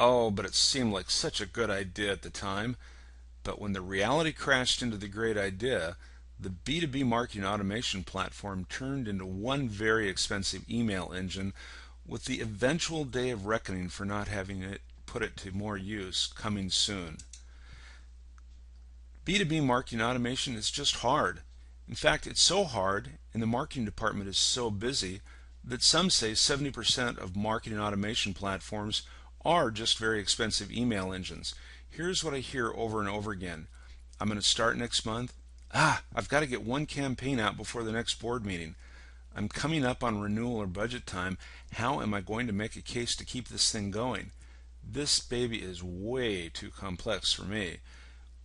Oh, but it seemed like such a good idea at the time. But when the reality crashed into the great idea, the B2B marketing automation platform turned into one very expensive email engine, with the eventual day of reckoning for not having put it to more use coming soon. B2B marketing automation is just hard. In fact, it's so hard and the marketing department is so busy that some say 70% of marketing automation platforms are just very expensive email engines. Here's what I hear over and over again. I'm going to start next month. I've got to get one campaign out before the next board meeting. I'm coming up on renewal or budget time. How am I going to make a case to keep this thing going? This baby is way too complex for me.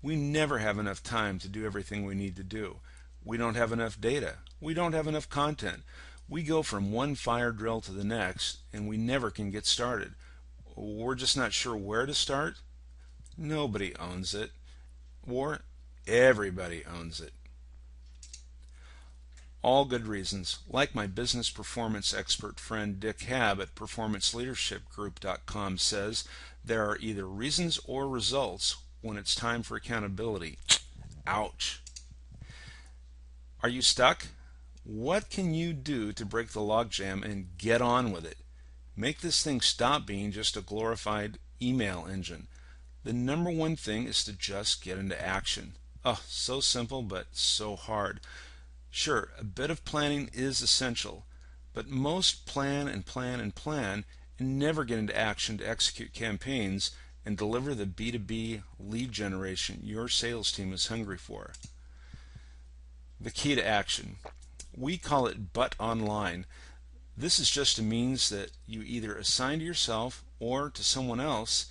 We never have enough time to do everything we need to do. We don't have enough data. We don't have enough content. We go from one fire drill to the next, and we never can get started. We're just not sure where to start. Nobody owns it, or everybody owns it. All good reasons. Like my business performance expert friend Dick Haab at performanceleadershipgroup.com says, there are either reasons or results when it's time for accountability. Ouch. Are you stuck? What can you do to break the logjam and get on with it? Make this thing stop being just a glorified email engine. The number one thing is to just get into action. Oh, so simple, but so hard. Sure, a bit of planning is essential, but most plan and plan and plan and never get into action to execute campaigns and deliver the B2B lead generation your sales team is hungry for. The key to action. We call it But Online. This is just a means that you either assign to yourself or to someone else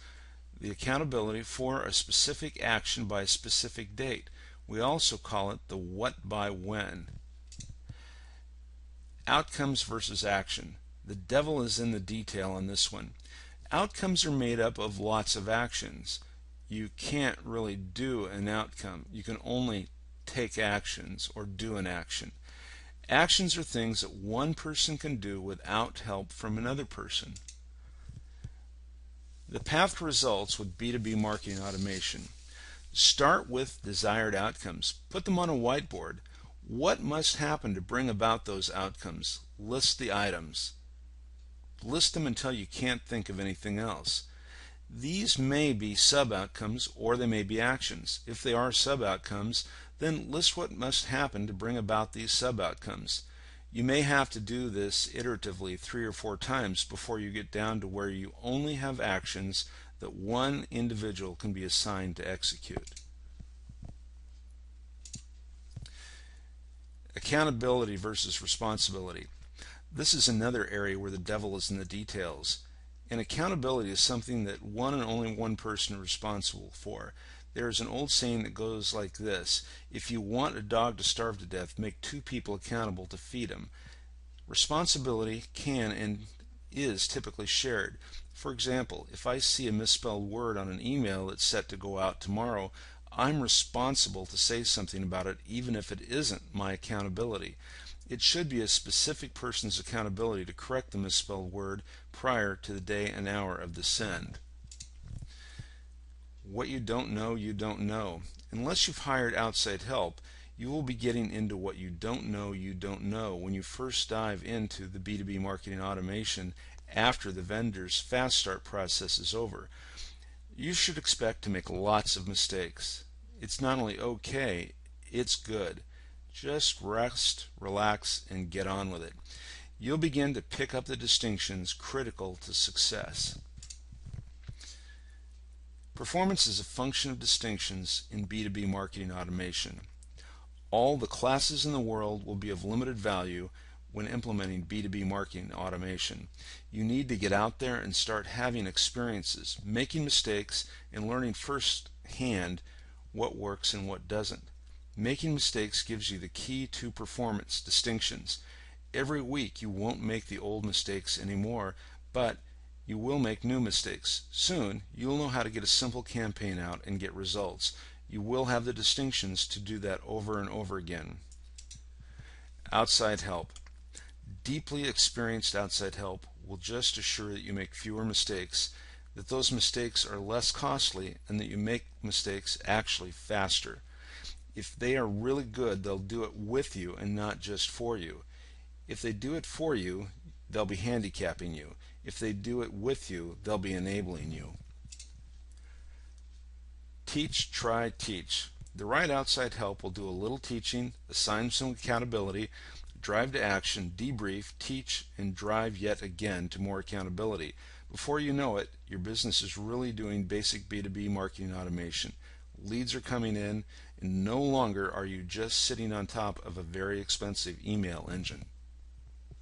the accountability for a specific action by a specific date. We also call it the what by when. Outcomes versus action. The devil is in the detail on this one. Outcomes are made up of lots of actions. You can't really do an outcome. You can only take actions or do an action. Actions are things that one person can do without help from another person. The path to results with B2B marketing automation. Start with desired outcomes. Put them on a whiteboard. What must happen to bring about those outcomes? List the items. List them until you can't think of anything else. These may be sub-outcomes or they may be actions. If they are sub-outcomes, then list what must happen to bring about these sub-outcomes. You may have to do this iteratively 3 or 4 times before you get down to where you only have actions that one individual can be assigned to execute. Accountability versus responsibility. This is another area where the devil is in the details. And accountability is something that one and only one person is responsible for. There is an old saying that goes like this: if you want a dog to starve to death, make 2 people accountable to feed him. Responsibility can and is typically shared. For example, if I see a misspelled word on an email that's set to go out tomorrow, I'm responsible to say something about it even if it isn't my accountability. It should be a specific person's accountability to correct the misspelled word prior to the day and hour of the send. What you don't know, you don't know. Unless you've hired outside help, you will be getting into what you don't know when you first dive into the B2B marketing automation after the vendor's fast start process is over. You should expect to make lots of mistakes. It's not only okay, it's good. Just rest, relax, and get on with it. You'll begin to pick up the distinctions critical to success. Performance is a function of distinctions in B2B marketing automation. All the classes in the world will be of limited value when implementing B2B marketing automation. You need to get out there and start having experiences, making mistakes, and learning firsthand what works and what doesn't. Making mistakes gives you the key to performance distinctions. Every week you won't make the old mistakes anymore, but you will make new mistakes. Soon you'll know how to get a simple campaign out and get results. You will have the distinctions to do that over and over again. Outside help. Deeply experienced outside help will just assure that you make fewer mistakes. that those mistakes are less costly, and that you make mistakes actually faster. If they are really good, they'll do it with you and not just for you. If they do it for you, they'll be handicapping you. If they do it with you, they'll be enabling you. Teach, try, teach. The right outside help will do a little teaching, assign some accountability, drive to action, debrief, teach, and drive yet again to more accountability. Before you know it, your business is really doing basic B2B marketing automation. Leads are coming in, and no longer are you just sitting on top of a very expensive email engine.